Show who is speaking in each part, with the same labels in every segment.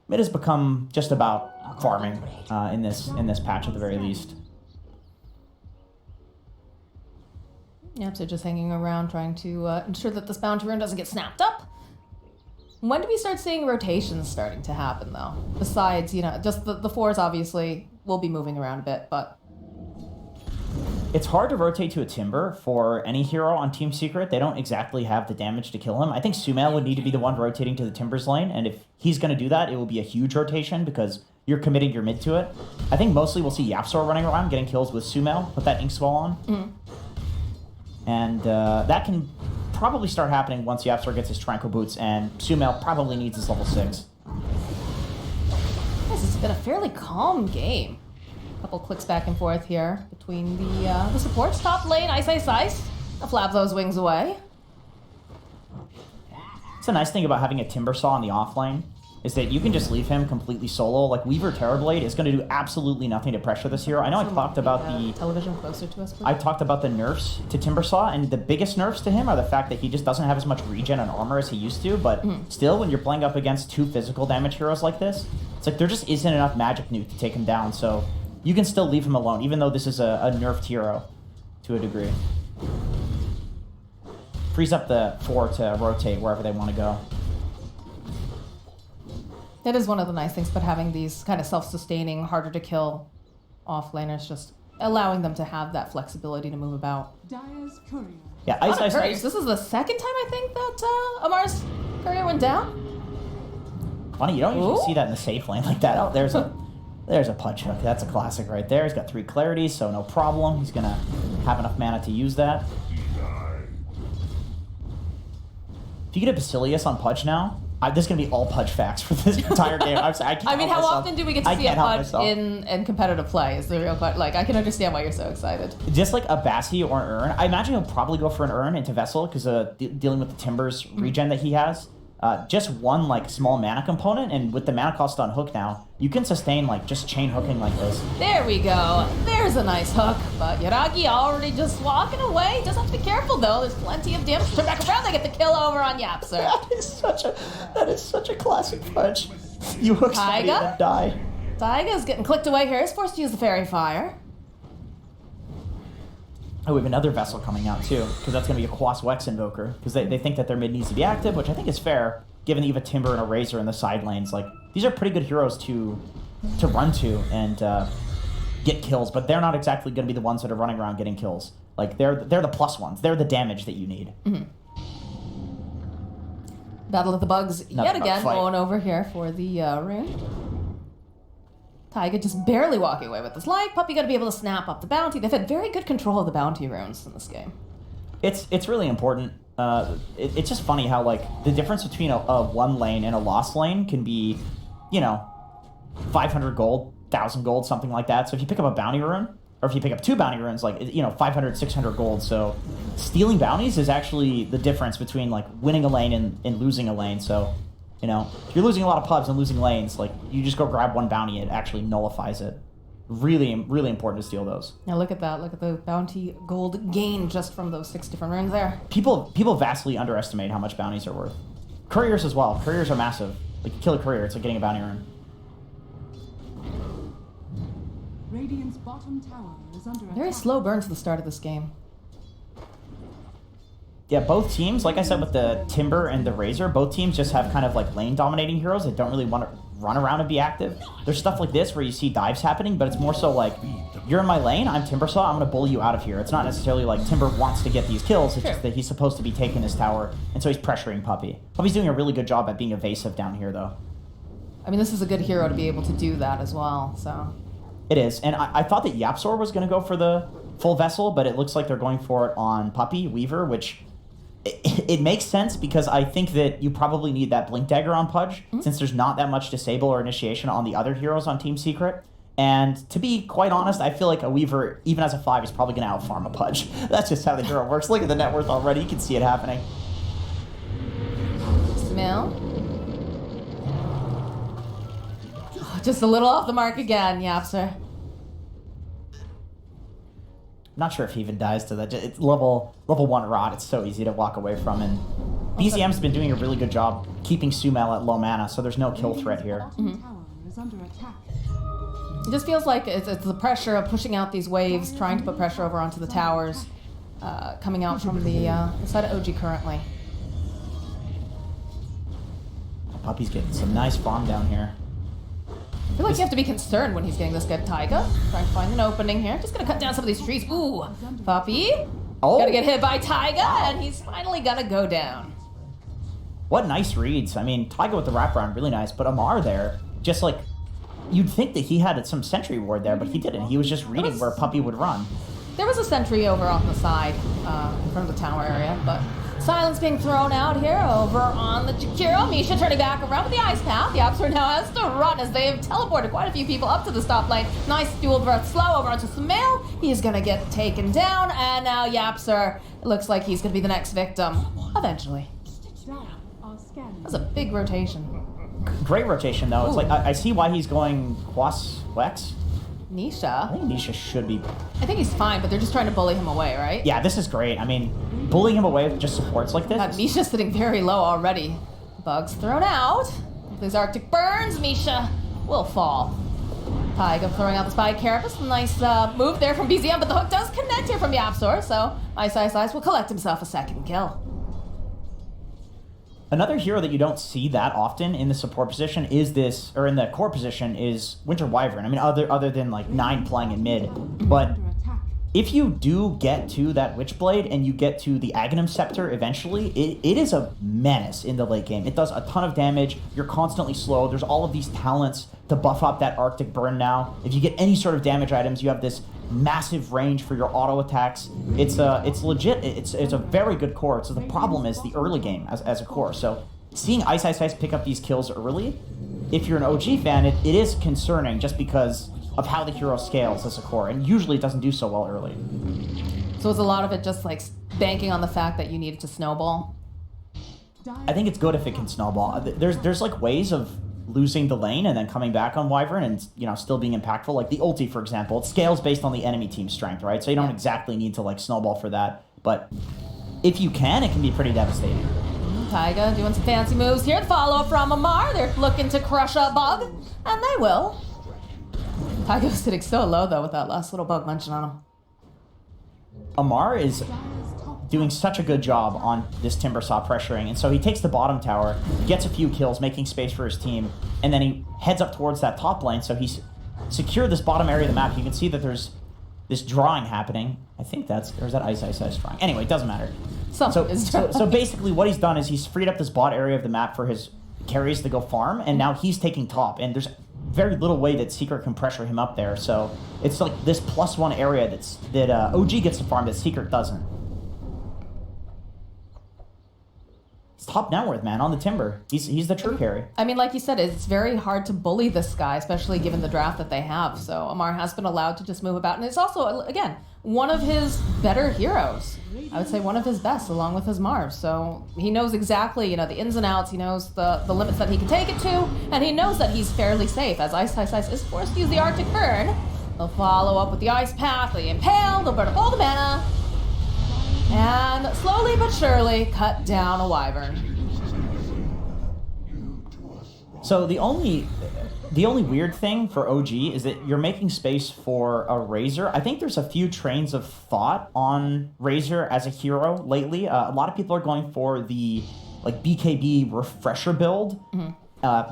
Speaker 1: Mid has become just about farming in this patch at the very least.
Speaker 2: Yep, so just hanging around trying to ensure that this bounty rune doesn't get snapped up. When do we start seeing rotations starting to happen, though? Besides, you know, just the fours obviously will be moving around a bit, but...
Speaker 1: It's hard to rotate to a Timber for any hero on Team Secret. They don't exactly have the damage to kill him. I think Sumail would need to be the one rotating to the Timbers lane, and if he's going to do that, it will be a huge rotation because you're committing your mid to it. I think mostly we'll see YapzOr running around, getting kills with Sumail, put that Inkswell on.
Speaker 2: Mm-hmm.
Speaker 1: And that can probably start happening once YapzOr gets his Tranquil Boots, and Sumail probably needs his level 6.
Speaker 2: This has been a fairly calm game. A couple clicks back and forth here between the supports. Top lane, Ice. Flap those wings away.
Speaker 1: It's a nice thing about having a Timbersaw in the off lane, is that you can just leave him completely solo. Like, Weaver Terrorblade is going to do absolutely nothing to pressure this hero. I know I talked about the...
Speaker 2: Television closer to us, please.
Speaker 1: I talked about the nerfs to Timbersaw, and the biggest nerfs to him are the fact that he just doesn't have as much regen and armor as he used to, but still, when you're playing up against two physical damage heroes like this, it's like there just isn't enough magic nuke to take him down, so you can still leave him alone, even though this is a nerfed hero to a degree. Frees up the 4 to rotate wherever they want to go.
Speaker 2: That is one of the nice things about having these kind of self-sustaining, harder to kill offlaners, just allowing them to have that flexibility to move about.
Speaker 3: Dyer's courier.
Speaker 1: Yeah, Ice.
Speaker 2: This is the second time I think that Amar's courier went down.
Speaker 1: Funny, you don't usually see that in the safe lane like that. Oh, there's a Pudge Hook. That's a classic right there. He's got 3 clarities, so no problem. He's gonna have enough mana to use that. If you get a Basilius on Pudge now, this is going to be all Pudge facts for this entire game.
Speaker 2: I mean, how often do we get to see a Pudge in competitive play is the real question. Like, I can understand why you're so excited.
Speaker 1: Just like a Bassi or an Urn. I imagine he'll probably go for an Urn into Vessel because dealing with the Timbers regen that he has. Just one like small mana component, and with the mana cost on Hook now, you can sustain like just chain hooking like this.
Speaker 2: There we go. There's a nice hook, but Yuragi already just walking away. Just have to be careful though. There's plenty of damage. Turn back around. They get the kill over on YapzOr.
Speaker 1: That is such a classic Pudge. You hook somebody and then die.
Speaker 2: Taiga's getting clicked away here. He's forced to use the Fairy Fire.
Speaker 1: Oh, we have another Vessel coming out, too, because that's going to be a Quas Wex Invoker, because they think that their mid needs to be active, which I think is fair, given that you have a Timber and a Razor in the side lanes. Like, these are pretty good heroes to run to and get kills, but they're not exactly going to be the ones that are running around getting kills. Like, they're the plus ones. They're the damage that you need.
Speaker 2: Mm-hmm. Battle of the Bugs yet again going over here for the rune. Taiga just barely walking away with his life. Puppy got to be able to snap up the bounty. They've had very good control of the bounty runes in this game.
Speaker 1: It's really important. It's just funny how like the difference between a one lane and a lost lane can be, 500 gold, 1,000 gold, something like that. So if you pick up a bounty rune, or if you pick up 2 bounty runes, like 500, 600 gold. So stealing bounties is actually the difference between like winning a lane and losing a lane. So. If you're losing a lot of pubs and losing lanes, like, you just go grab one bounty, it actually nullifies it. Really, really important to steal those.
Speaker 2: Now look at that. Look at the bounty gold gain just from those 6 different runes there.
Speaker 1: People vastly underestimate how much bounties are worth. Couriers as well. Couriers are massive. Like, you kill a courier, it's like getting a bounty rune.
Speaker 3: Radiant's bottom tower is under attack.
Speaker 2: Very slow burn to the start of this game.
Speaker 1: Yeah, both teams, like I said with the Timber and the Razor, both teams just have kind of like lane-dominating heroes that don't really want to run around and be active. There's stuff like this where you see dives happening, but it's more so like, you're in my lane, I'm Timbersaw, I'm going to bully you out of here. It's not necessarily like Timber wants to get these kills, it's just that he's supposed to be taking his tower, and so he's pressuring Puppy. Puppy's doing a really good job at being evasive down here, though.
Speaker 2: I mean, this is a good hero to be able to do that as well, so...
Speaker 1: It is, and I thought that YapzOr was going to go for the full Vessel, but it looks like they're going for it on Puppy, Weaver, which... It makes sense because I think that you probably need that Blink Dagger on Pudge, since there's not that much Disable or Initiation on the other heroes on Team Secret. And to be quite honest, I feel like a Weaver, even as a 5, is probably going to outfarm a Pudge. That's just how the hero works. Look at the net worth already. You can see it happening.
Speaker 2: Smell. Oh, just a little off the mark again, YapzOr.
Speaker 1: Not sure if he even dies to that. It's level 1 rot. It's so easy to walk away from and BZM's been doing a really good job keeping Sumail at low mana, so there's no kill threat here.
Speaker 3: Bottom tower is under attack.
Speaker 2: It just feels like it's the pressure of pushing out these waves, trying to put pressure over onto the towers, coming out from the side of OG currently.
Speaker 1: Puppy's getting some nice farm down here.
Speaker 2: I feel like you have to be concerned when he's getting this good Taiga. Trying to find an opening here. Just gonna cut down some of these trees. Ooh, Puppy.
Speaker 1: Oh,
Speaker 2: Gotta get hit by Taiga, and he's finally gonna go down.
Speaker 1: what nice reads. I mean, Taiga with the wraparound, really nice, but Amar there, just like, you'd think that he had some sentry ward there, but he didn't. He was just reading where Puppy would run.
Speaker 2: There was a sentry over on the side, in front of the tower area, but silence being thrown out here over on the Jakiro. Misha turning back around with the ice path. The Opser now has to run as they have teleported quite a few people up to the stop lane. Nice dual breath slow over onto Sumail. He's gonna get taken down, and now Yapser, it looks like he's gonna be the next victim, eventually.
Speaker 3: Dire are scanning.
Speaker 2: That's a big rotation.
Speaker 1: Great rotation, though. It's
Speaker 2: Ooh.
Speaker 1: like, I see why he's going Quas Wex. I
Speaker 2: Nisha,
Speaker 1: think Nisha should be...
Speaker 2: I think he's fine, but they're just trying to bully him away, right?
Speaker 1: Yeah, this is great. I mean, bullying him away with just supports like this.
Speaker 2: Misha's sitting very low already. Bugs thrown out. If these Arctic burns, Misha will fall. Taiga throwing out the Spy Carapace. Nice move there from BZM, but the hook does connect here from Yapsor, so Ice will collect himself a second kill.
Speaker 1: Another hero that you don't see that often in the support position is this, or in the core position, is Winter Wyvern. I mean, other than like 9 playing in mid. But
Speaker 3: Under attack.
Speaker 1: if you do get to that Witchblade and you get to the Aghanim Scepter eventually, it is a menace in the late game. It does a ton of damage. You're constantly slow. There's all of these talents to buff up that Arctic Burn now. If you get any sort of damage items, you have this massive range for your auto attacks. It's legit. It's a very good core. So the problem is the early game as a core. So seeing Ice pick up these kills early, if you're an OG fan, it is concerning just because of how the hero scales as a core, and usually it doesn't do so well early.
Speaker 2: So is a lot of it just like banking on the fact that you needed to snowball?
Speaker 1: I think it's good if it can snowball. There's like ways of losing the lane and then coming back on Wyvern and, you know, still being impactful. Like the ulti, for example, it scales based on the enemy team's strength, right? So you don't exactly need to like snowball for that, but if you can, it can be pretty devastating.
Speaker 2: Taiga doing some fancy moves here. The follow-up from Amar. They're looking to crush a bug, and they will. Taiga's sitting so low, though, with that last little bug munching on him.
Speaker 1: Amar is doing such a good job on this Timbersaw pressuring, and so he takes the bottom tower, gets a few kills, making space for his team, and then he heads up towards that top lane, so he's secured this bottom area of the map. You can see that there's this drawing happening. I think that's... or is that Ice drawing? Anyway, it doesn't matter. So basically what he's done is he's freed up this bot area of the map for his carries to go farm, and now he's taking top, and there's very little way that Secret can pressure him up there, so it's like this +1 area that OG gets to farm that Secret doesn't. He's top net worth, man, on the Timber. He's the true carry.
Speaker 2: I mean, like you said, it's very hard to bully this guy, especially given the draft that they have. So Amar has been allowed to just move about, and it's also, again, one of his better heroes. I would say one of his best, along with his Mars. So he knows exactly, you know, the ins and outs. He knows the limits that he can take it to, and he knows that he's fairly safe. As Ice is forced to use the Arctic Burn, they'll follow up with the Ice Path. They impale. They'll burn up all the mana, and slowly but surely cut down a Wyvern.
Speaker 1: So the only weird thing for OG is that you're making space for a Razor. I think there's a few trains of thought on Razor as a hero lately. A lot of people are going for the like BKB refresher build.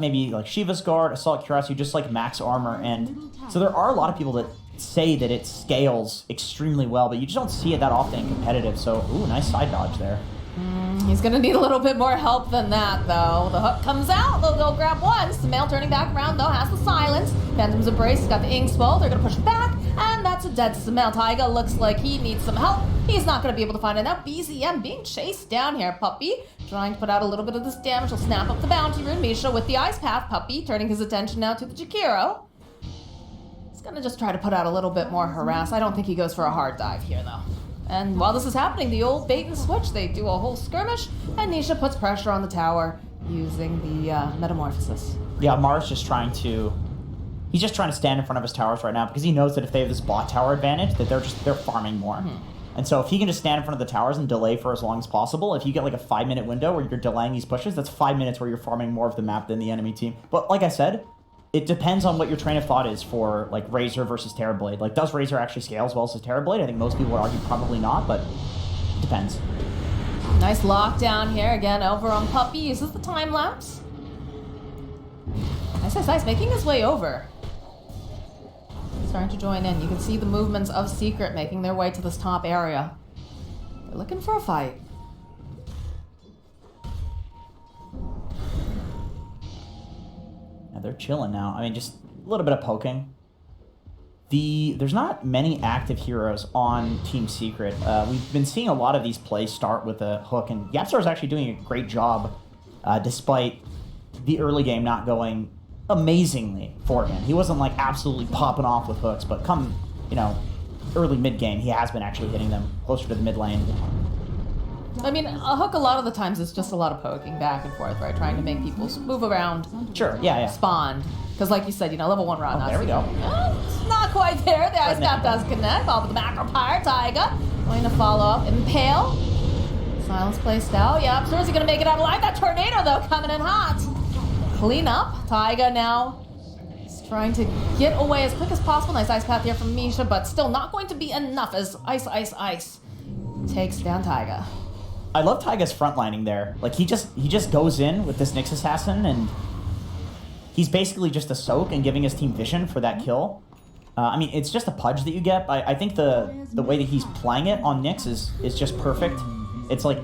Speaker 1: Maybe like Shiva's Guard, Assault Cuirass, just like max armor. And so there are a lot of people that say that it scales extremely well, but you just don't see it that often in competitive. So, ooh, nice side dodge there.
Speaker 2: He's gonna need a little bit more help than that, though. The hook comes out. They'll go grab one. Sumail turning back around, though, has the silence. Phantom's Embrace has got the Ink Spell. They're gonna push it back, and that's a dead Sumail. Taiga looks like he needs some help. He's not gonna be able to find it now. BZM being chased down here. Puppy trying to put out a little bit of this damage. He'll snap up the bounty rune. Misha with the Ice Path. Puppy turning his attention now to the Jakiro. He's gonna just try to put out a little bit more harass. I don't think he goes for a hard dive here, though. And while this is happening, the old bait and switch, they do a whole skirmish, and Nisha puts pressure on the tower using the Metamorphosis.
Speaker 1: Yeah, Mars just trying to... he's just trying to stand in front of his towers right now because he knows that if they have this bot tower advantage, that they're farming more. And so if he can just stand in front of the towers and delay for as long as possible, if you get like a 5-minute window where you're delaying these pushes, that's 5 minutes where you're farming more of the map than the enemy team. But like I said, it depends on what your train of thought is for like Razor versus Terrorblade. Like, does Razor actually scale as well as Terrorblade? I think most people would argue probably not, but it depends.
Speaker 2: Nice lockdown here again over on Puppy. Uses the time lapse. Nice, making his way over. Starting to join in. You can see the movements of Secret making their way to this top area. They're looking for a fight.
Speaker 1: Yeah, they're chilling now. I mean, just a little bit of poking. There's not many active heroes on Team Secret. We've been seeing a lot of these plays start with a hook, and YapzOr is actually doing a great job, despite the early game not going amazingly for him. He wasn't like absolutely popping off with hooks, but come, early mid game, he has been actually hitting them closer to the mid lane.
Speaker 2: I mean, a hook a lot of the times is just a lot of poking back and forth, right? Trying to make people move around.
Speaker 1: Sure, yeah.
Speaker 2: Spawn. Because like you said, level 1 run.
Speaker 1: Oh, there we go.
Speaker 2: It's not quite there. The ice cap does connect. Off of the macro pyre. Taiga going to follow up. Impale. Silence placed out. Yep. So is he going to make it out alive? That tornado, though, coming in hot. Clean up. Taiga now is trying to get away as quick as possible. Nice ice path here from Misha, but still not going to be enough as Ice takes down Taiga.
Speaker 1: I love Taiga's frontlining there. Like, he just goes in with this Nyx Assassin, and he's basically just a soak and giving his team vision for that kill. I mean, it's just a pudge that you get. I think the way that he's playing it on Nyx is just perfect. It's like,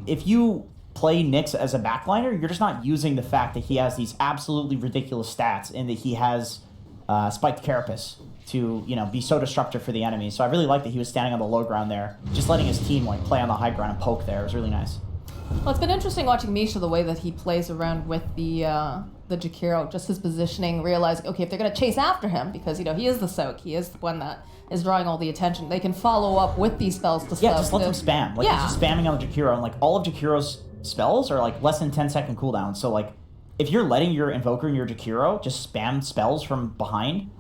Speaker 1: if you play Nyx as a backliner, you're just not using the fact that he has these absolutely ridiculous stats and that he has spiked Carapace to, be so disruptive for the enemy. So I really like that he was standing on the low ground there, just letting his team like play on the high ground and poke there. It was really nice.
Speaker 2: Well, it's been interesting watching Misha, the way that he plays around with the Jakiro, just his positioning, realizing, okay, if they're going to chase after him, because, he is the soak, he is the one that is drawing all the attention, they can follow up with these spells to
Speaker 1: Yeah, just let them spam. Like, he's just spamming on the Jakiro, and, like, all of Jakiro's spells are, like, less than 10-second cooldowns. So, like, if you're letting your Invoker and your Jakiro just spam spells from behind,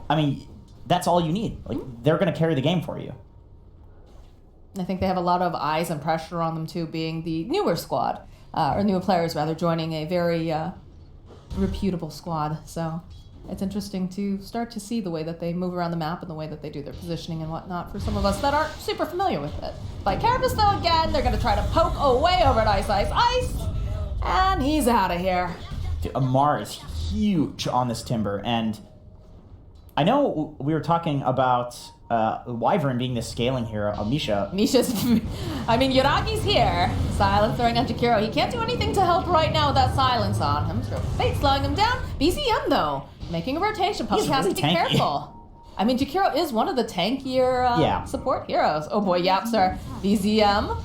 Speaker 1: I mean, that's all you need. Like, they're going to carry the game for you.
Speaker 2: I think they have a lot of eyes and pressure on them, too, being the newer squad, or newer players, rather, joining a very reputable squad. So it's interesting to start to see the way that they move around the map and the way that they do their positioning and whatnot for some of us that aren't super familiar with it. By Carapace, though, again, they're going to try to poke away over at Ice, and he's out of here.
Speaker 1: Dude, Amar is huge on this Timber, and I know we were talking about Wyvern being the scaling hero of Misha.
Speaker 2: Misha's... Yuragi's here. Silence throwing on Jakiro. He can't do anything to help right now with that silence on him. Fate slowing him down. BZM, though, making a rotation. Puppy has
Speaker 1: really
Speaker 2: to be careful. Jakiro is one of the tankier support heroes. Oh boy, YapzOr. BZM.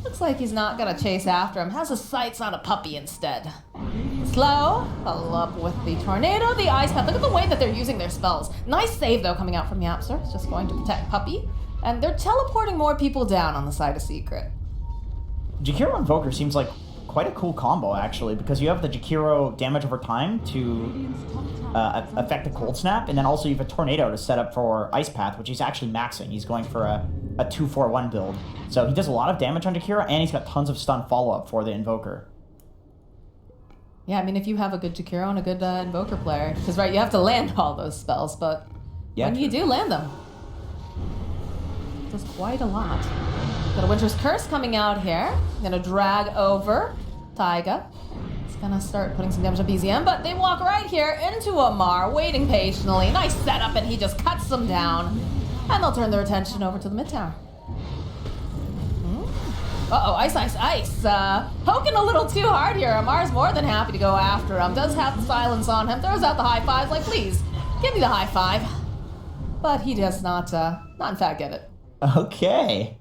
Speaker 2: Looks like he's not going to chase after him. Has his sights on a Puppy instead. Slow. Follow up with the Tornado, the Ice Path. Look at the way that they're using their spells. Nice save, though, coming out from YapzOr. It's just going to protect Puppy. And they're teleporting more people down on the side of Secret.
Speaker 1: Jakiro Invoker seems like quite a cool combo, actually, because you have the Jakiro damage over time to affect a Cold Snap, and then also you have a Tornado to set up for Ice Path, which he's actually maxing. He's going for a 2-4-1 build. So he does a lot of damage on Jakiro, and he's got tons of stun follow-up for the Invoker.
Speaker 2: Yeah, if you have a good Jakiro and a good Invoker player, because, right, you have to land all those spells, but when you do land them, it does quite a lot. Got a Winter's Curse coming out here. Gonna drag over Taiga. It's gonna start putting some damage on BZM, but they walk right here into Amar, waiting patiently. Nice setup, and he just cuts them down. And they'll turn their attention over to the mid tower. Uh-oh, Ice. Poking a little too hard here. Amar's more than happy to go after him. Does have the silence on him. Throws out the high fives like, please, give me the high five. But he does not in fact get it.
Speaker 1: Okay.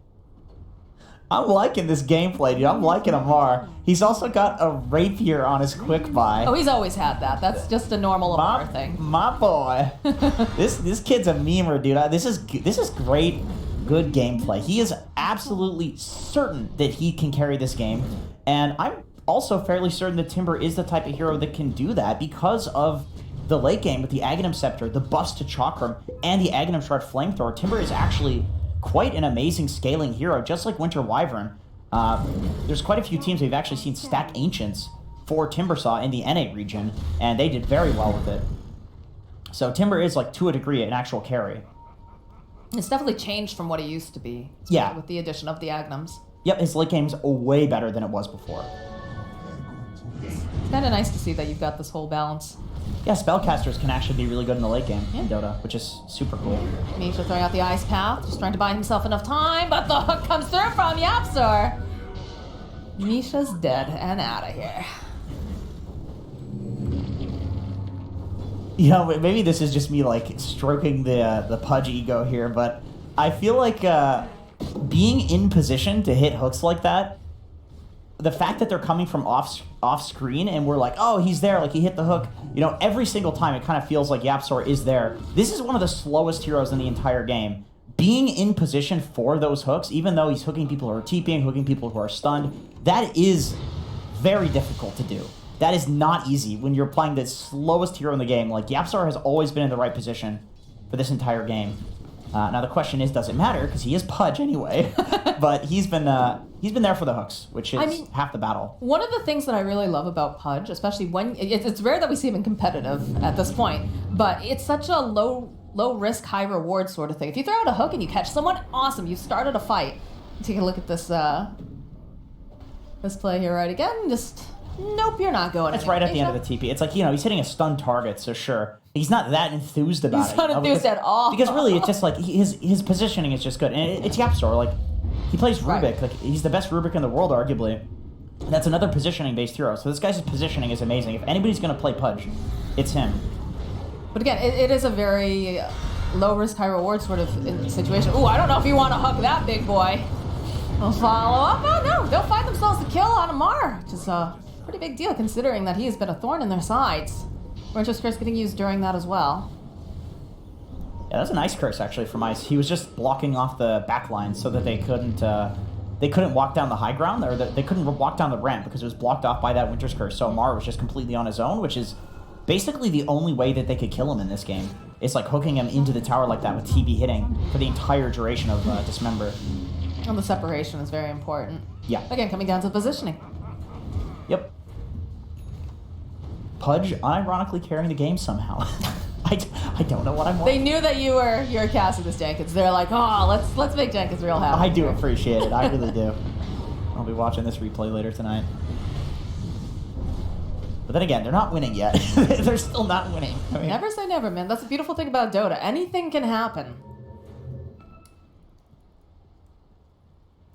Speaker 1: I'm liking this gameplay, dude. I'm liking Amar. He's also got a Rapier on his quick buy.
Speaker 2: Oh, he's always had that. That's just a normal Amar thing.
Speaker 1: My boy. This kid's a memer, dude. This is great, good gameplay. He is absolutely certain that he can carry this game, and I'm also fairly certain that Timber is the type of hero that can do that because of the late game with the Aghanim Scepter, the bust to Chakram, and the Aghanim Shard Flamethrower. Timber is actually quite an amazing scaling hero, just like Winter Wyvern. There's quite a few teams we've actually seen stack Ancients for Timbersaw in the NA region, and they did very well with it. So Timber is, like, to a degree, an actual carry.
Speaker 2: It's definitely changed from what it used to be.
Speaker 1: Yeah.
Speaker 2: With the addition of the Agnums.
Speaker 1: Yep, his late game's way better than it was before.
Speaker 2: It's kind of nice to see that you've got this whole balance.
Speaker 1: Yeah, spellcasters can actually be really good in the late game in Dota, which is super cool.
Speaker 2: Misha throwing out the Ice Path, just trying to buy himself enough time, but the hook comes through from YapzOr. Misha's dead and out of here.
Speaker 1: You know, maybe this is just me, like, stroking the Pudge ego here, but I feel like being in position to hit hooks like that, the fact that they're coming from off screen and we're like, oh, he's there, like, he hit the hook, you know, every single time it kind of feels like YapzOr is there. This is one of the slowest heroes in the entire game. Being in position for those hooks, even though he's hooking people who are TPing, hooking people who are stunned, that is very difficult to do. That is not easy when you're playing the slowest hero in the game. Like, YapzOr has always been in the right position for this entire game. Now the question is, does it matter? Because he is Pudge anyway. But he's been there for the hooks, which is half the battle.
Speaker 2: One of the things that I really love about Pudge, especially when it's rare that we see him in competitive at this point, but it's such a low risk, high reward sort of thing. If you throw out a hook and you catch someone, awesome, you started a fight. Take a look at this play here right again. Just nope, you're not going.
Speaker 1: It's right at the end of the TP. It's like, you know, he's hitting a stun target, so sure. He's not that enthused about it.
Speaker 2: He's not enthused at all.
Speaker 1: Because really, it's just like his positioning is just good. And it's YapzOr. Like, he plays Rubik.
Speaker 2: Right.
Speaker 1: Like, he's the best Rubik in the world, arguably. And that's another positioning-based hero. So this guy's positioning is amazing. If anybody's going to play Pudge, it's him.
Speaker 2: But again, it is a very low risk, high reward sort of situation. Ooh, I don't know if you want to hug that big boy. We'll follow up. Oh no, they'll find themselves the kill on Amar, which is a pretty big deal considering that he has been a thorn in their sides. Winter's Curse getting used during that as well.
Speaker 1: Yeah, that's a nice curse actually from Ice. He was just blocking off the back line so that they couldn't walk down the high ground, or they couldn't walk down the ramp because it was blocked off by that Winter's Curse. So Amar was just completely on his own, which is basically the only way that they could kill him in this game. It's like hooking him into the tower like that with TB hitting for the entire duration of Dismember.
Speaker 2: And the separation is very important.
Speaker 1: Yeah.
Speaker 2: Again, coming down to the positioning.
Speaker 1: Yep. Pudge unironically carrying the game somehow. I don't know what I'm
Speaker 2: They knew that you were casting this Jenkins. They're like, oh, let's make Jenkins real happy.
Speaker 1: I do appreciate it. I really do. I'll be watching this replay later tonight. But then again, they're not winning yet. They're still not winning. I mean,
Speaker 2: never say never, man. That's the beautiful thing about Dota. Anything can happen.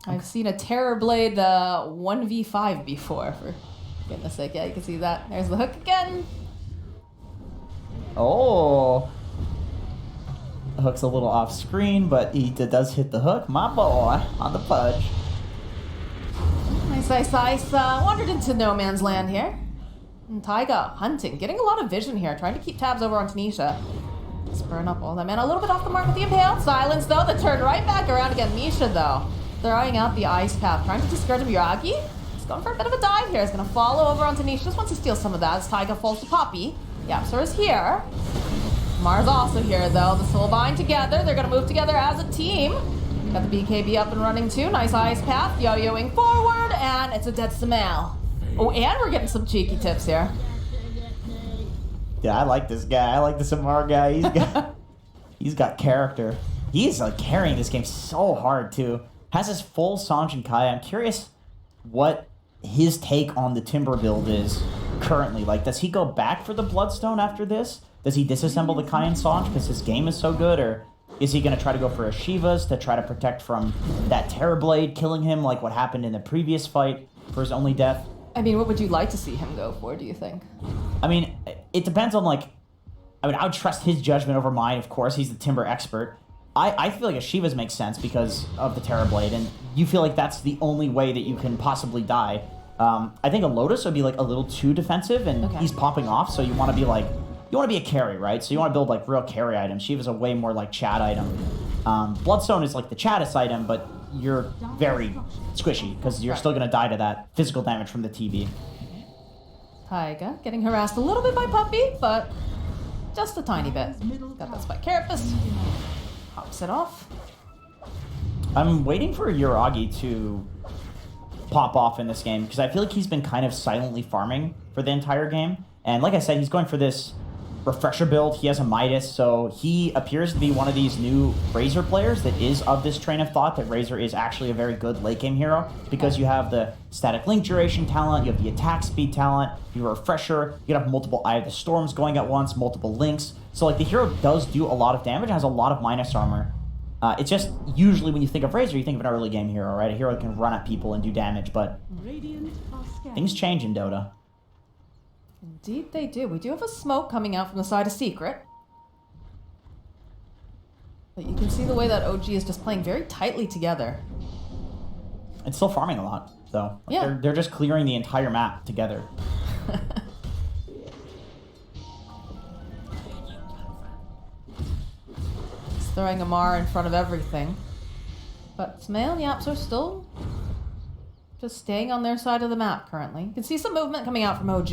Speaker 2: I've seen a Terrorblade 1v5 before, for goodness sake. Yeah, you can see that. There's the hook again.
Speaker 1: Oh. The hook's a little off screen, but he does hit the hook. My boy on the Pudge.
Speaker 2: Nice. Wandered into no man's land here. And Taiga hunting, getting a lot of vision here, trying to keep tabs over on Tanisha. Spurring up all that man. A little bit off the mark with the impale. Silence though, the turn right back around again. Misha though, throwing out the ice path, trying to discard him. Yagi. He's going for a bit of a dive here. He's going to follow over on Tanisha. Just wants to steal some of that as Taiga falls to Poppy. YapzOr is here. Mars also here though. The Soulbind together. They're going to move together as a team. Got the BKB up and running too. Nice ice path. Yo-yoing forward, and it's a dead Samal. Oh, and we're getting some cheeky tips here.
Speaker 1: Yeah, I like this guy. I like this Amar guy. He's got character. He's like carrying this game so hard too. Has his full Sange and Kai. I'm curious what his take on the Timber build is currently. Like, does he go back for the Bloodstone after this? Does he disassemble the Kai and Sange because his game is so good, or is he going to try to go for a Shivas to try to protect from that Terrorblade killing him like what happened in the previous fight for his only death?
Speaker 2: I mean, what would you like to see him go for, do you think?
Speaker 1: I mean, it depends on, like... I mean, I would trust his judgment over mine, of course. He's the Timber expert. I feel like a Shivas makes sense because of the Terrorblade, and you feel like that's the only way that you can possibly die. I think a Lotus would be, like, a little too defensive, and he's popping off, so you want to be, like... You want to be a carry, right? So you want to build, like, real carry items. Shiva's a way more, like, Chad item. Bloodstone is, like, the chattest item, but you're very squishy because you're still going to die to that physical damage from the TB.
Speaker 2: Taiga getting harassed a little bit by Puppy, but just a tiny bit. Got that spike Carapace. Hops it off.
Speaker 1: I'm waiting for Uragi to pop off in this game because I feel like he's been kind of silently farming for the entire game. And like I said, he's going for this refresher build. He has a Midas, so he appears to be one of these new Razor players that is of this train of thought that Razor is actually a very good late game hero because you have the static link duration talent, you have the attack speed talent, you have a refresher, you can have multiple Eye of the Storms going at once, multiple links. So like the hero does do a lot of damage, has a lot of minus armor. It's just usually when you think of Razor, you think of an early game hero, right? A hero that can run at people and do damage, but things change in Dota.
Speaker 2: Indeed they do. We do have a smoke coming out from the side of Secret. But you can see the way that OG is just playing very tightly together.
Speaker 1: It's still farming a lot, though. Like,
Speaker 2: yeah.
Speaker 1: They're just clearing the entire map together.
Speaker 2: He's throwing Amar in front of everything. But Smail and Yaps are still just staying on their side of the map currently. You can see some movement coming out from OG.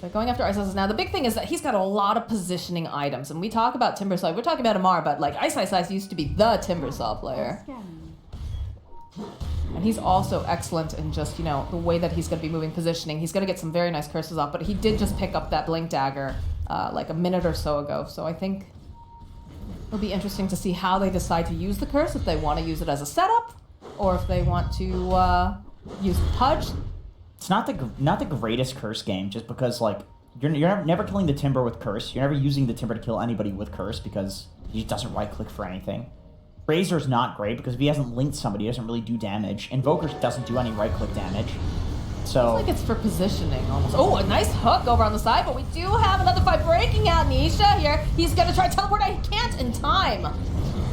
Speaker 2: They're going after Ice Ice now. The big thing is that he's got a lot of positioning items. And we talk about Timbersaw. We're talking about Amar, but like Ice Ice used to be the Timbersaw player. And he's also excellent in just, you know, the way that he's going to be moving positioning. He's going to get some very nice curses off, but he did just pick up that Blink Dagger like a minute or so ago. So I think it'll be interesting to see how they decide to use the curse, if they want to use it as a setup, or if they want to use Pudge.
Speaker 1: It's not the greatest curse game, just because like you're never killing the Timber with curse. You're never using the Timber to kill anybody with curse because he just doesn't right click for anything. Razor's not great because if he hasn't linked somebody, he doesn't really do damage. Invoker doesn't do any right click damage. So
Speaker 2: Feels like it's for positioning almost. Oh, a nice hook over on the side, but we do have another fight breaking out. Nisha here. He's gonna try to teleport out. He can't in time.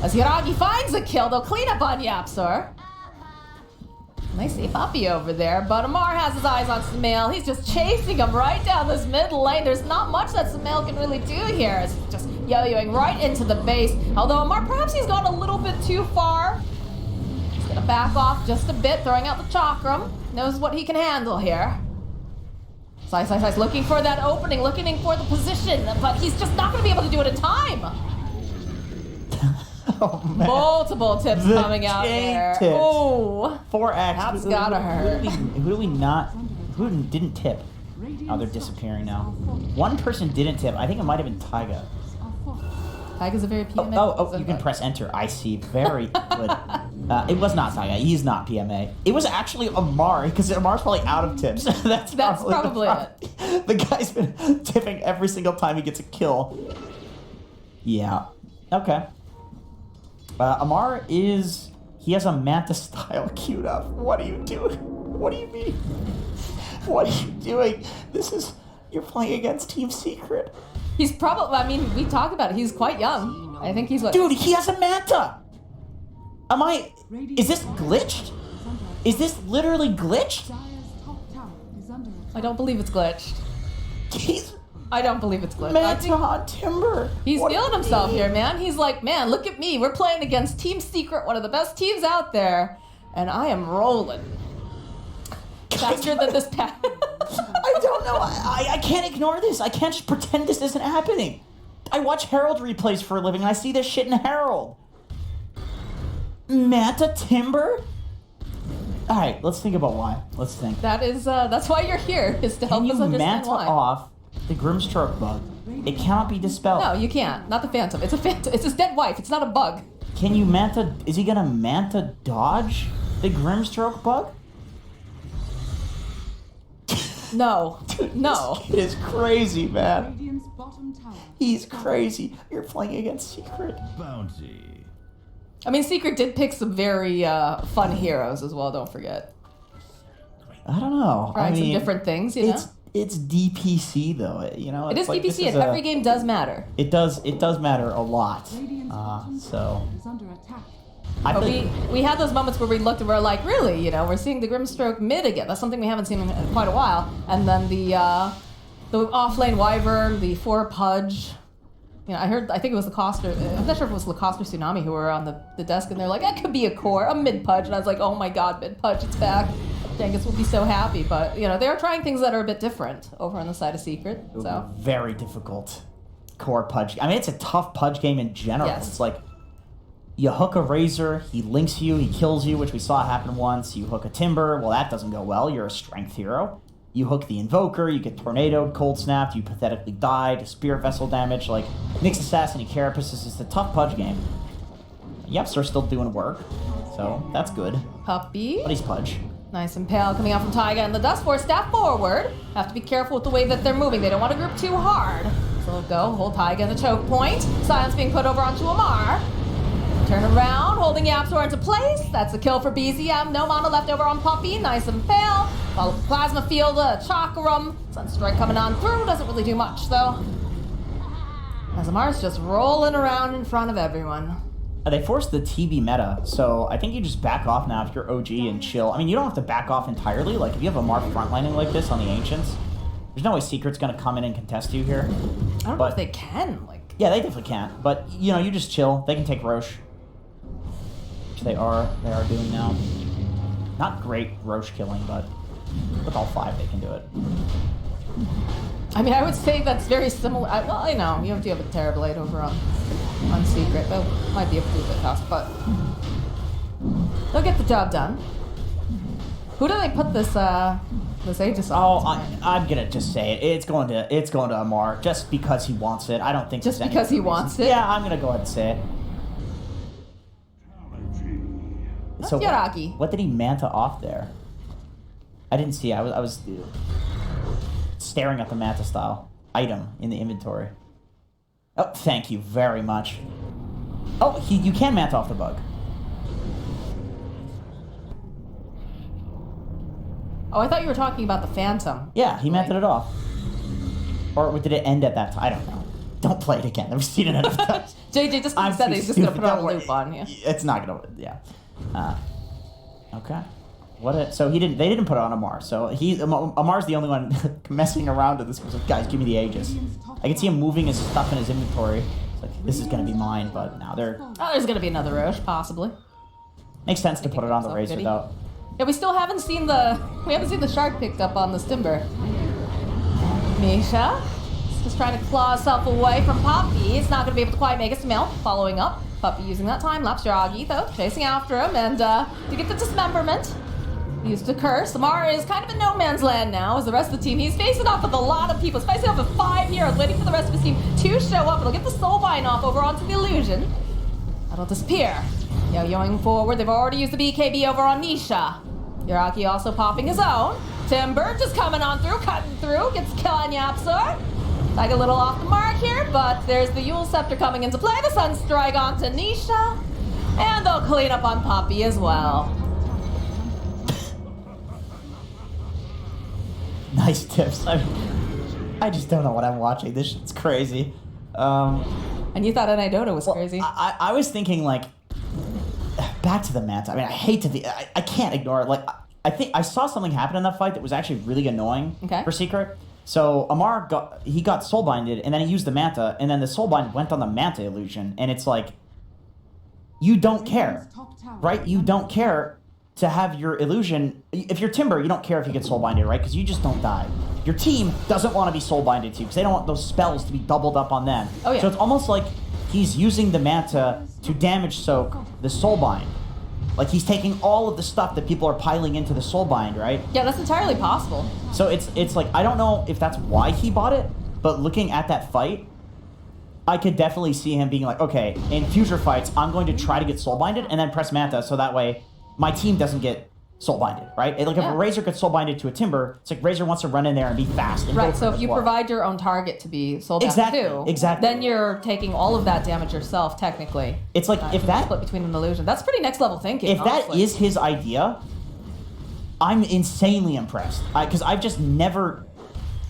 Speaker 2: As Hiragi finds a kill, they'll clean up on Yapsor. And they see Poppy over there, but Amar has his eyes on Smail. He's just chasing him right down this mid lane. There's not much that Smail can really do here. It's just yo-yoing right into the base. Although Amar, perhaps he's gone a little bit too far. He's gonna back off just a bit, throwing out the Chakram. Knows what he can handle here. Slice, looking for that opening, looking for the position, but he's just not gonna be able to do it in time.
Speaker 1: oh, man.
Speaker 2: Multiple tips
Speaker 1: The
Speaker 2: coming out there.
Speaker 1: tips.
Speaker 2: Oh,
Speaker 1: 4x.
Speaker 2: That's gotta hurt.
Speaker 1: Who didn't tip? Oh, they're disappearing now. One person didn't tip. I think it might have been Taiga.
Speaker 2: Taiga's a very PMA.
Speaker 1: Oh, you can press enter. I see. Very good. It was not Taiga. He's not PMA. It was actually Amar, because Amar's probably out of tips. That's probably
Speaker 2: it.
Speaker 1: The guy's been tipping every single time he gets a kill. Yeah. Okay. Amar he has a Manta style queued up. What are you doing? What do you mean? What are you doing? You're playing against Team Secret.
Speaker 2: He's probably, I mean, we talked about it. He's quite young. I think he's what?
Speaker 1: Dude, he has a Manta! Is this glitched? Is this literally glitched?
Speaker 2: I don't believe it's glitched. I don't believe it's glitched.
Speaker 1: Manta on Timber.
Speaker 2: He's feeling himself here, man. He's like, man, look at me. We're playing against Team Secret, one of the best teams out there, and I am rolling. Faster than this path.
Speaker 1: I don't know. I can't ignore this. I can't just pretend this isn't happening. I watch Herald replays for a living, and I see this shit in Herald. Manta Timber? Alright, let's think about why. Let's think.
Speaker 2: That's why you're here, is to help us understand
Speaker 1: Manta
Speaker 2: why.
Speaker 1: off the Grimstroke bug? It cannot be dispelled.
Speaker 2: No, you can't. Not the Phantom. It's a Phantom. It's his dead wife. It's not a bug.
Speaker 1: Can you Manta... Is he gonna Manta dodge the Grimstroke bug?
Speaker 2: No.
Speaker 1: Dude,
Speaker 2: no.
Speaker 1: This kid is crazy, man.
Speaker 3: Radiant's bottom tower.
Speaker 1: He's crazy. You're playing against Secret.
Speaker 4: Bounty.
Speaker 2: I mean, Secret did pick some very fun heroes as well, don't forget.
Speaker 1: I don't know.
Speaker 2: Trying
Speaker 1: I mean,
Speaker 2: some different things, you know?
Speaker 1: It's DPC though, you know.
Speaker 2: It
Speaker 1: It's
Speaker 2: is
Speaker 1: like,
Speaker 2: DPC, and every game does matter.
Speaker 1: It does matter a lot.
Speaker 3: Radiant's bottom
Speaker 1: So
Speaker 3: tower is under attack.
Speaker 1: I
Speaker 2: But
Speaker 1: think
Speaker 2: we had those moments where we looked and we're like, really, you know, we're seeing the Grimstroke mid again. That's something we haven't seen in quite a while. And then the off-lane Wyvern, the 4 Pudge. You know, I think it was Lacoste, I'm not sure if it was Lacoste or Tsunami who were on the desk, and they're like, that could be a core, a mid Pudge. And I was like, oh my god, mid Pudge, it's back. Dangus will be so happy. But, you know, they are trying things that are a bit different over on the side of Secret. So
Speaker 1: very difficult core Pudge. I mean, it's a tough Pudge game in general.
Speaker 2: Yes.
Speaker 1: It's like You hook a Razor, he links you, he kills you, which we saw happen once. You hook a Timber, well, that doesn't go well. You're a strength hero. You hook the Invoker, you get tornadoed, cold snapped, you pathetically die to Spirit Vessel damage. Like, Nyx Assassin, Carapace is just a tough Pudge game. YapzOr's still doing work, so that's good.
Speaker 2: Puppy.
Speaker 1: But he's Pudge.
Speaker 2: Nice and pale coming out from Taiga and the Dust Force. Step forward. Have to be careful with the way that they're moving. They don't want to group too hard. So go, hold Taiga in the choke point. Silence being put over onto Amar. Turn around, holding YapzOr into place. That's a kill for BZM. No mana left over on Puppy. Nice and pale. Follow the Plasma Field, Chakram. Sunstrike coming on through. Doesn't really do much, though. As Amar's just rolling around in front of everyone.
Speaker 1: They forced the TB meta, so I think you just back off now if you're OG and chill. I mean, you don't have to back off entirely. Like, if you have Amar frontlining like this on the Ancients, there's no way Secret's going to come in and contest you here.
Speaker 2: I don't know if they can.
Speaker 1: Yeah, they definitely can. But, you know, you just chill. They can take Roche. Which they are doing now. Not great Roche killing, but with all 5 they can do it.
Speaker 2: I mean, I would say that's very similar. Well, I know you do have a Terrorblade over on Secret. That might be a little bit fast, but they'll get the job done. Who do they put this Aegis on?
Speaker 1: Oh, I'm gonna just say it. It's going to Amar just because he wants it. I don't think
Speaker 2: just because he wants it.
Speaker 1: Yeah, I'm gonna go ahead and say it.
Speaker 2: That's
Speaker 1: So
Speaker 2: Yaragi.
Speaker 1: what did he Manta off there? I didn't see. I was staring at the Manta style item in the inventory. Oh, thank you very much. Oh, you can Manta off the bug.
Speaker 2: Oh, I thought you were talking about the Phantom.
Speaker 1: Yeah, he Manted it off. Or did it end at that time? I don't know. Don't play it again. I've seen it enough times.
Speaker 2: JJ just said he's just gonna put on a loop on you.
Speaker 1: It's not gonna. Yeah. Okay. So they didn't put it on Amar. So Amar's the only one messing around with this. Like, guys, give me the Aegis. I can see him moving his stuff in his inventory. It's like, this is gonna be mine, but now
Speaker 2: Oh, there's gonna be another Roche, possibly.
Speaker 1: Makes sense to put it on the Razor, though.
Speaker 2: Yeah, we still haven't seen the shark picked up on the Stimber. Misha just trying to claw herself away from Poppy. It's not gonna be able to quite make its melt. Following up, Puppy using that time lapse. Yaragi though chasing after him and to get the dismemberment. Used to curse. Amar is kind of in no man's land now as the rest of the team. He's facing off with a lot of people. He's facing off with 5 heroes, waiting for the rest of his team to show up. It'll get the Soulbind off over onto the Illusion. That'll disappear. Yo-yoing forward. They've already used the BKB over on Nisha. Yaraki also popping his own. Timber just coming on through, cutting through. Gets a kill on YapzOr. Like a little off the mark here, but there's the Yule Scepter coming into play. The Sunstrike onto Nisha. And they'll clean up on Poppy as well.
Speaker 1: Nice tips. I just don't know what I'm watching. This shit's crazy.
Speaker 2: And you thought Anidota was crazy.
Speaker 1: I was thinking, like, back to the Manta. I mean, I hate to be... I can't ignore it. Like, I think I saw something happen in that fight that was actually really annoying for Secret. So Amar got soulbinded, and then he used the Manta, and then the soulbind went on the Manta illusion, and it's like, you don't care, right? You don't care to have your illusion. If you're Timber, you don't care if you get soulbinded, right? Because you just don't die. Your team doesn't want to be soulbinded too, because they don't want those spells to be doubled up on them.
Speaker 2: Oh, yeah.
Speaker 1: So it's almost like he's using the Manta to damage soak the soulbind. Like, he's taking all of the stuff that people are piling into the soulbind, right?
Speaker 2: Yeah, that's entirely possible.
Speaker 1: So it's like, I don't know if that's why he bought it, but looking at that fight, I could definitely see him being like, okay, in future fights, I'm going to try to get soulbinded and then press Manta, so that way my team doesn't get soulbinded, right? Like, if a Razor gets soulbinded to a Timber, it's like Razor wants to run in there and be fast. And
Speaker 2: right, so if you provide your own target to be soulbound too, then you're taking all of that damage yourself, technically.
Speaker 1: It's like, if that...
Speaker 2: split between an illusion. That's pretty next level thinking,
Speaker 1: If that is his idea, I'm insanely impressed. Because I've just never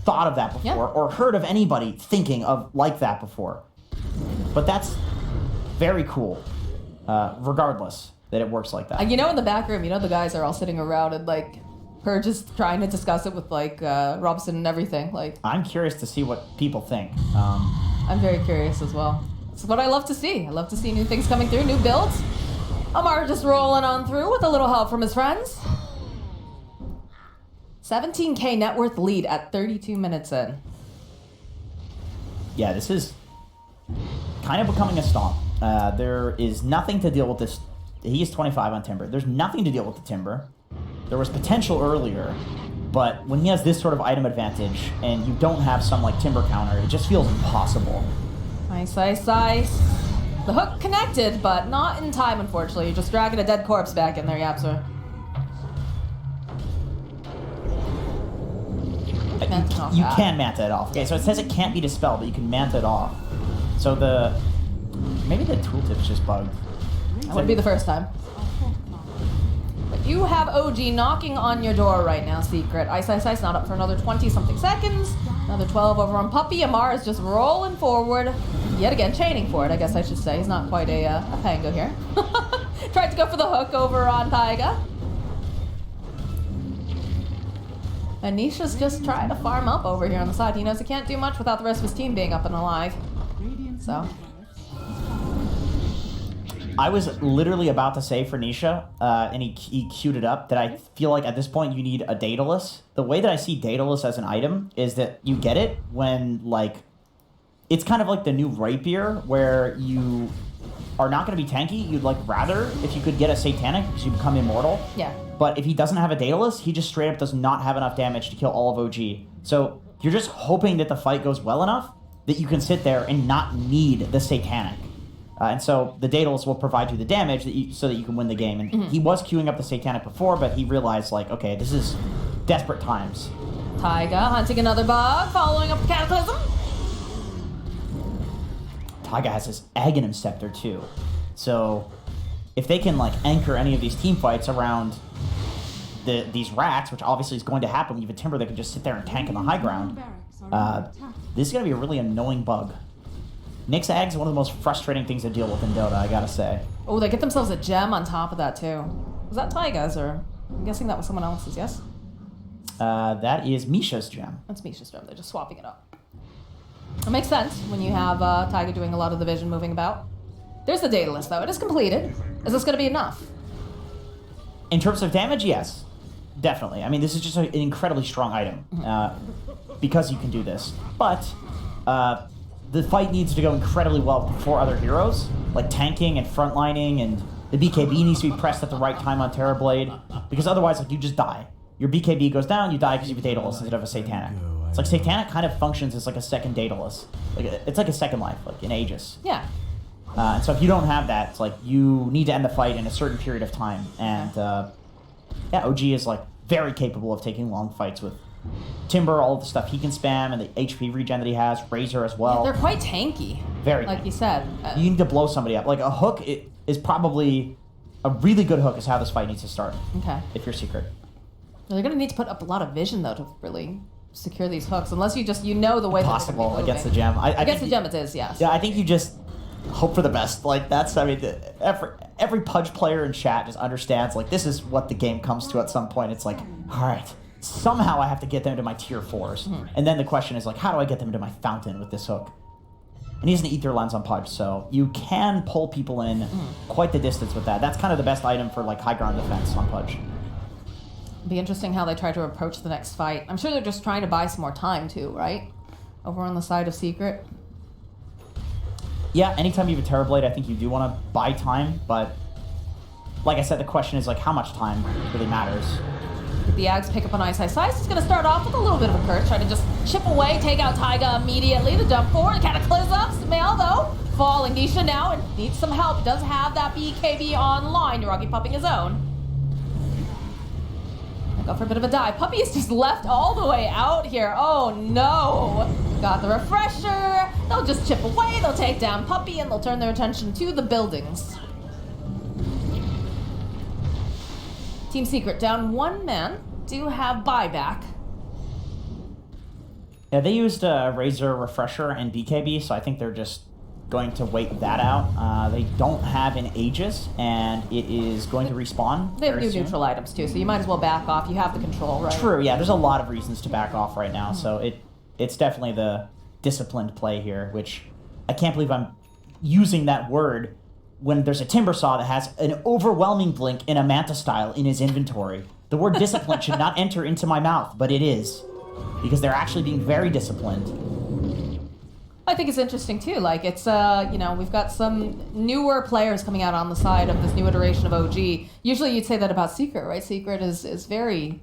Speaker 1: thought of that before or heard of anybody thinking of like that before. But that's very cool, regardless that it works like that.
Speaker 2: You know, in the back room, you know, the guys are all sitting around and, like, her just trying to discuss it with, like, Robson and everything. Like,
Speaker 1: I'm curious to see what people think.
Speaker 2: I'm very curious as well. It's what I love to see. I love to see new things coming through, new builds. Amar just rolling on through with a little help from his friends. 17K net worth lead at 32 minutes in.
Speaker 1: Yeah, this is kind of becoming a stomp. There is nothing to deal with this. He is 25 on Timber. There's nothing to deal with the Timber. There was potential earlier, but when he has this sort of item advantage and you don't have some like Timber counter, it just feels impossible.
Speaker 2: Ice. The hook connected, but not in time, unfortunately. You're just dragging a dead corpse back in there, Yapser.
Speaker 1: You can manta it off. Okay, so it says it can't be dispelled, but you can manta it off. So maybe the tooltip's just bugged.
Speaker 2: That would be the first time. But you have OG knocking on your door right now, Secret. Ice, not up for another 20-something seconds. Another 12 over on Puppy. Amar is just rolling forward. Yet again, chaining for it, I guess I should say. He's not quite a pango here. Tried to go for the hook over on Taiga. And Nisha's just trying to farm up over here on the side. He knows he can't do much without the rest of his team being up and alive. So...
Speaker 1: I was literally about to say for Nisha, and he queued it up, that I feel like at this point you need a Daedalus. The way that I see Daedalus as an item is that you get it when, like, it's kind of like the new Rapier, where you are not going to be tanky. You'd, like, rather if you could get a Satanic because you become immortal.
Speaker 2: Yeah.
Speaker 1: But if he doesn't have a Daedalus, he just straight up does not have enough damage to kill all of OG. So you're just hoping that the fight goes well enough that you can sit there and not need the Satanic. And so the Daedalus will provide you the damage so that you can win the game. And he was queuing up the Satanic before, but he realized, like, okay, this is desperate times.
Speaker 2: Taiga hunting another bug, following up the Cataclysm.
Speaker 1: Taiga has his Aghanim Scepter, too. So if they can, like, anchor any of these team fights around these rats, which obviously is going to happen when you have a Timber that can just sit there and tank on the high ground, this is going to be a really annoying bug. Nyx Ag's one of the most frustrating things to deal with in Dota, I gotta say.
Speaker 2: Oh, they get themselves a gem on top of that, too. Was that Taiga's, or... I'm guessing that was someone else's, yes?
Speaker 1: That is Misha's gem.
Speaker 2: That's Misha's gem. They're just swapping it up. It makes sense when you have Taiga doing a lot of the vision moving about. There's the Daedalus, though. It is completed. Is this going to be enough?
Speaker 1: In terms of damage, yes. Definitely. I mean, this is just an incredibly strong item. Because you can do this. But... the fight needs to go incredibly well with 4 other heroes, like tanking and frontlining, and the BKB needs to be pressed at the right time on Terrorblade, because otherwise, like, you just die. Your BKB goes down, you die because you have a Daedalus instead of a Satanic. It's like Satanic kind of functions as like a second Daedalus. Like, it's like a second life, like in Aegis.
Speaker 2: Yeah.
Speaker 1: And so if you don't have that, it's like you need to end the fight in a certain period of time. And yeah, OG is like very capable of taking long fights with Timber, all of the stuff he can spam, and the HP regen that he has, Razor as well.
Speaker 2: Yeah, they're quite tanky.
Speaker 1: Very
Speaker 2: like
Speaker 1: tanky.
Speaker 2: You said.
Speaker 1: You need to blow somebody up. Like, a hook is probably... A really good hook is how this fight needs to start.
Speaker 2: Okay.
Speaker 1: If you're Secret.
Speaker 2: They're going to need to put up a lot of vision, though, to really secure these hooks. Unless you know the way
Speaker 1: possible against the gem.
Speaker 2: Against the gem it is, yes.
Speaker 1: Yeah, I think you just hope for the best. Like, that's... I mean, every Pudge player in chat just understands, like, this is what the game comes to at some point. It's like, all right... Somehow I have to get them to my tier 4s. And then the question is, like, how do I get them to my fountain with this hook? And he has an Ether Lens on Pudge, so you can pull people in quite the distance with that. That's kind of the best item for, like, high ground defense on Pudge.
Speaker 2: It'll be interesting how they try to approach the next fight. I'm sure they're just trying to buy some more time, too, right? Over on the side of Secret.
Speaker 1: Yeah, anytime you have a Terrorblade, I think you do want to buy time, but like I said, the question is, like, how much time really matters.
Speaker 2: The Ags pick up on Ice. He's going to start off with a little bit of a curse, try to just chip away, take out Taiga immediately. The jump forward, the Cataclysms. Mail, though, falling. Nisha now and needs some help. He does have that BKB online. Niragi popping his own. Go for a bit of a dive. Puppy is just left all the way out here. Oh, no. Got the refresher. They'll just chip away. They'll take down Puppy, and they'll turn their attention to the buildings. Team Secret down 1 man. Do have buyback.
Speaker 1: Yeah, they used Razor, Refresher, and BKB, so I think they're just going to wait that out. They don't have an Aegis, and it is going to respawn.
Speaker 2: They have new neutral items too, so you might as well back off. You have the control, right?
Speaker 1: True, yeah, there's a lot of reasons to back off right now, so it's definitely the disciplined play here, which I can't believe I'm using that word when there's a Timbersaw that has an overwhelming blink in a Manta style in his inventory. The word discipline should not enter into my mouth, but it is. Because they're actually being very disciplined.
Speaker 2: I think it's interesting too. Like it's we've got some newer players coming out on the side of this new iteration of OG. Usually you'd say that about Secret, right? Secret is very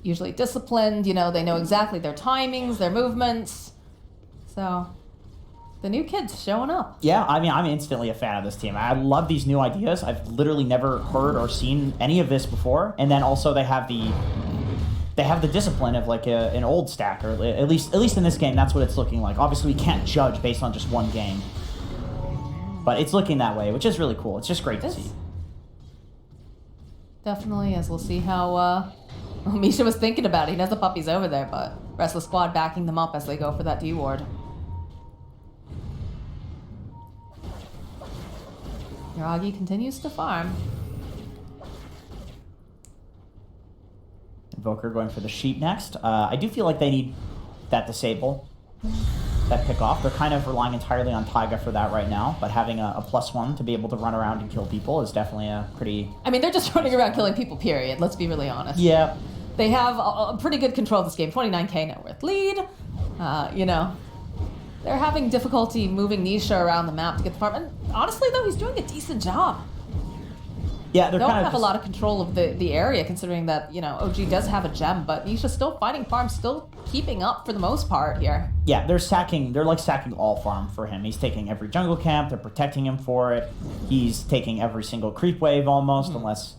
Speaker 2: usually disciplined. They know exactly their timings, their movements. So the new kids showing up.
Speaker 1: Yeah, I mean, I'm instantly a fan of this team. I love these new ideas. I've literally never heard or seen any of this before. And then also they have the discipline of like an old stack, or at least in this game, that's what it's looking like. Obviously, we can't judge based on just one game, but it's looking that way, which is really cool. It's just great to see.
Speaker 2: Definitely is. We'll see how Misha was thinking about it. He knows the puppy's over there, but rest of the squad backing them up as they go for that D ward. Yaragi continues to farm.
Speaker 1: Invoker going for the sheep next. I do feel like they need that disable, that pick off. They're kind of relying entirely on Taiga for that right now, but having a +1 to be able to run around and kill people is definitely a pretty...
Speaker 2: I mean, they're just running around killing people, period. Let's be really honest.
Speaker 1: Yeah.
Speaker 2: They have a pretty good control of this game. 29k net worth lead. They're having difficulty moving Nisha around the map to get the farm. And honestly, though, he's doing a decent job.
Speaker 1: Yeah, they're
Speaker 2: don't
Speaker 1: kind of
Speaker 2: have a lot of control of the area, considering that, OG does have a gem, but Nisha's still fighting farm, still keeping up for the most part here.
Speaker 1: Yeah, they're sacking all farm for him. He's taking every jungle camp, they're protecting him for it. He's taking every single creep wave almost, unless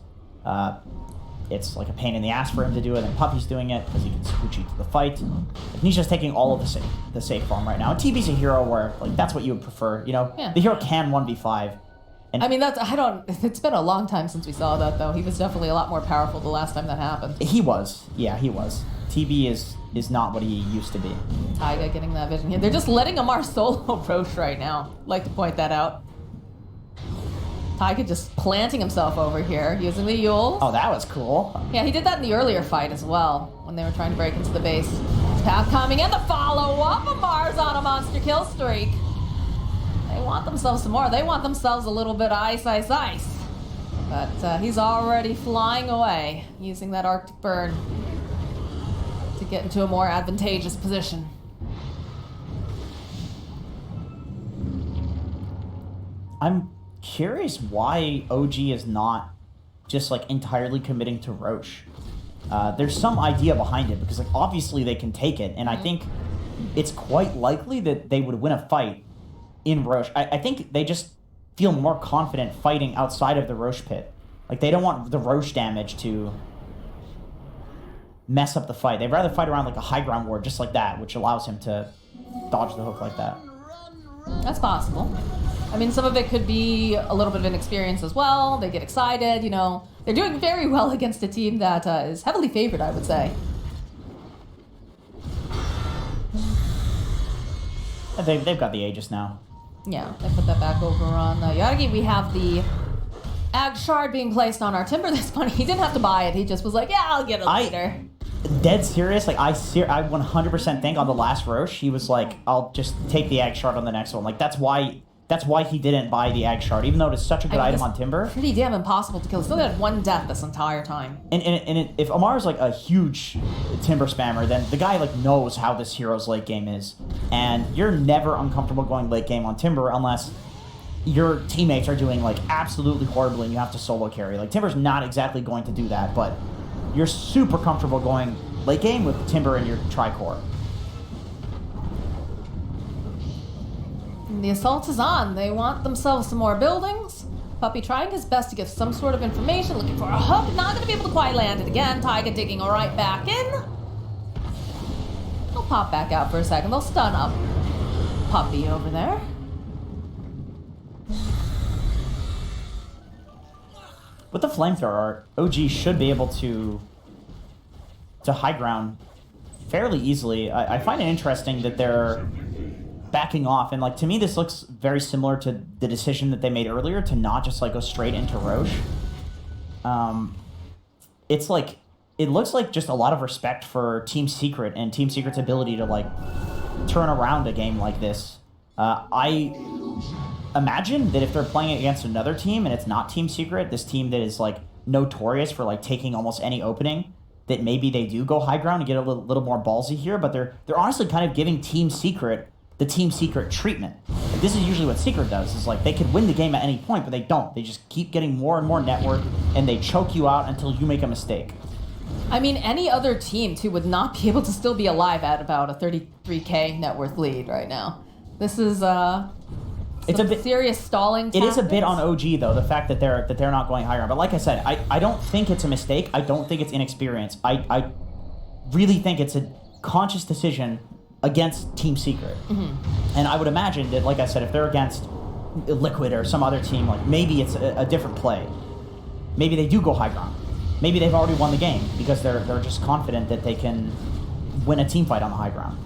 Speaker 1: it's like a pain in the ass for him to do it, and Puppy's doing it because he can scooch to the fight. Nisha's taking all of the safe farm right now. And TB's a hero where, like, that's what you would prefer,
Speaker 2: Yeah.
Speaker 1: The hero can 1v5. And
Speaker 2: I mean, it's been a long time since we saw that, though. He was definitely a lot more powerful the last time that happened.
Speaker 1: He was. Yeah, he was. TB is not what he used to be.
Speaker 2: Taiga getting that vision here. They're just letting Amar solo Roche right now. Like to point that out. Taiga just planting himself over here, using the Yules.
Speaker 1: Oh, that was cool.
Speaker 2: Yeah, he did that in the earlier fight as well, when they were trying to break into the base. Path coming and the follow-up. Amar's on a monster kill streak. They want themselves some more. They want themselves a little bit of ice. But he's already flying away, using that Arctic Burn to get into a more advantageous position.
Speaker 1: I'm curious why OG is not just like entirely committing to Roche. There's some idea behind it, because like obviously they can take it, and I think it's quite likely that they would win a fight in Roche. I think they just feel more confident fighting outside of the Roche pit. Like they don't want the Roche damage to mess up the fight. They'd rather fight around like a high ground ward just like that, which allows him to dodge the hook like that.
Speaker 2: That's possible. I mean, some of it could be a little bit of inexperience as well. They get excited, They're doing very well against a team that is heavily favored, I would say.
Speaker 1: They've got the Aegis now.
Speaker 2: Yeah, they put that back over on Yaragi. We have the Ag Shard being placed on our Timber. That's funny. He didn't have to buy it. He just was like, yeah, I'll get it later.
Speaker 1: Dead serious. Like, I 100% think on the last Roche, he was like, I'll just take the Ag Shard on the next one. Like, that's why he didn't buy the Ag Shard, even though it's such a good item on Timber.
Speaker 2: Pretty damn impossible to kill. He still had one death this entire time.
Speaker 1: If Amar's like a huge Timber spammer, then the guy like knows how this hero's late game is, and you're never uncomfortable going late game on Timber unless your teammates are doing like absolutely horribly and you have to solo carry. Like Timber's not exactly going to do that, but you're super comfortable going late game with Timber and your Tricore.
Speaker 2: And the assault is on. They want themselves some more buildings. Puppy trying his best to get some sort of information, looking for a hook. Not going to be able to quite land it again. Taiga digging right back in. They'll pop back out for a second. They'll stun up Puppy over there.
Speaker 1: With the flamethrower, OG should be able to high ground fairly easily. I find it interesting that they're backing off, and like to me this looks very similar to the decision that they made earlier to not just like go straight into Roche. It's like it looks like just a lot of respect for Team Secret and Team Secret's ability to like turn around a game like this. I imagine that if they're playing against another team and it's not Team Secret, this team that is like notorious for like taking almost any opening, that maybe they do go high ground and get a little more ballsy here, but they're honestly kind of giving Team Secret the Team Secret treatment. Like, this is usually what Secret does, is like they could win the game at any point, but they don't. They just keep getting more and more net worth, and they choke you out until you make a mistake.
Speaker 2: I mean, any other team, too, would not be able to still be alive at about a 33k net worth lead right now. This is,
Speaker 1: it's a bit
Speaker 2: serious stalling
Speaker 1: It is a bit
Speaker 2: tactics.
Speaker 1: on OG, though, the fact that they're not going higher. But like I said, I don't think it's a mistake. I don't think it's inexperience. I really think it's a conscious decision against Team Secret. Mm-hmm. And I would imagine that, like I said, if they're against Liquid or some other team, like maybe it's a different play. Maybe they do go high ground. Maybe they've already won the game because they're just confident that they can win a team fight on the high ground.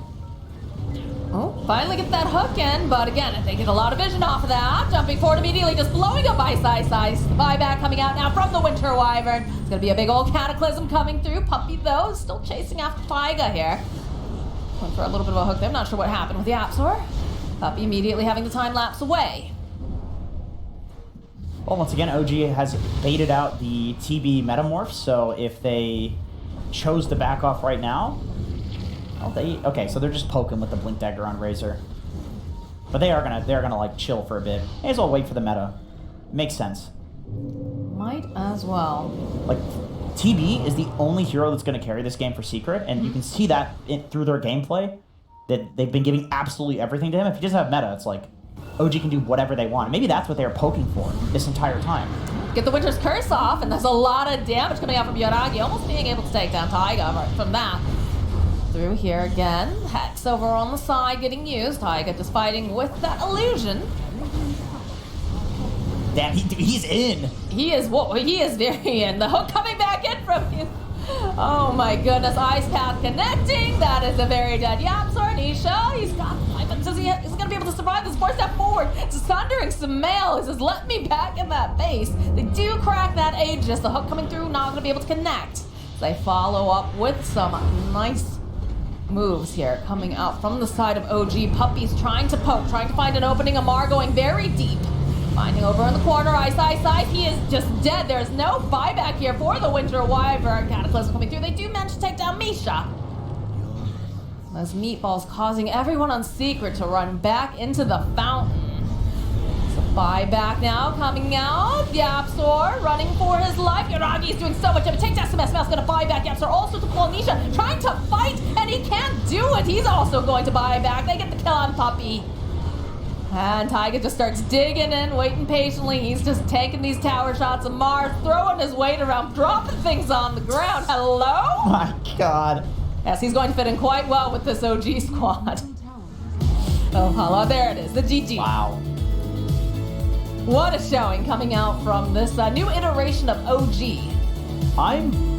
Speaker 2: Oh, finally get that hook in, but again, they get a lot of vision off of that. Jumping forward immediately, just blowing up Ice. The buyback coming out now from the Winter Wyvern. It's gonna be a big old cataclysm coming through. Puppy, though, still chasing after Taiga here. Went for a little bit of a hook there. I'm not sure what happened with the Apsor. Puppy immediately having the time lapse away.
Speaker 1: Well, once again, OG has baited out the TB Metamorph, so if they chose to back off right now, okay, so they're just poking with the Blink Dagger on Razor. But they're gonna like chill for a bit. May as well wait for the meta. Makes sense.
Speaker 2: Might as well.
Speaker 1: Like, TB is the only hero that's gonna carry this game for Secret, and you can see that through their gameplay, that they've been giving absolutely everything to him. If you just have meta, it's like, OG can do whatever they want. Maybe that's what they were poking for this entire time.
Speaker 2: Get the Winter's Curse off, and there's a lot of damage coming out from Yoragi, almost being able to take down Taiga right from that. Through here again. Hex over on the side getting used. Taiga just fighting with that illusion.
Speaker 1: Damn, he's in.
Speaker 2: He is very in. The hook coming back in from him. Oh my goodness. Ice Path connecting. That is a very dead Yapsor. Nisha, he's got life. Is he going to be able to survive this? 4 step forward. Just sundering some mail. He says, let me back in that base. They do crack that Aegis. The hook coming through, not going to be able to connect. They follow up with some nice moves here coming out from the side of OG. Puppy's trying to poke, trying to find an opening. Amar going very deep. Finding over in the corner, Ice. He is just dead. There's no buyback here for the Winter Wyvern. Cataclysm coming through. They do manage to take down Misha. Those meatballs causing everyone on Secret to run back into the fountain. So buyback now coming out. Yapsor running for his life. Yoragi is doing so much damage. Takes SMS. Smel's going to buy back. Yapsor also to pull Nisha. Trying to fight, and he can't do it. He's also going to buy back. They get the kill on Puppy. And Taiga just starts digging in, waiting patiently. He's just taking these tower shots. Amar throwing his weight around, dropping things on the ground. Hello?
Speaker 1: My God.
Speaker 2: Yes, he's going to fit in quite well with this OG squad. Oh, hello. There it is, the GG.
Speaker 1: Wow.
Speaker 2: What a showing coming out from this new iteration of OG.
Speaker 1: I'm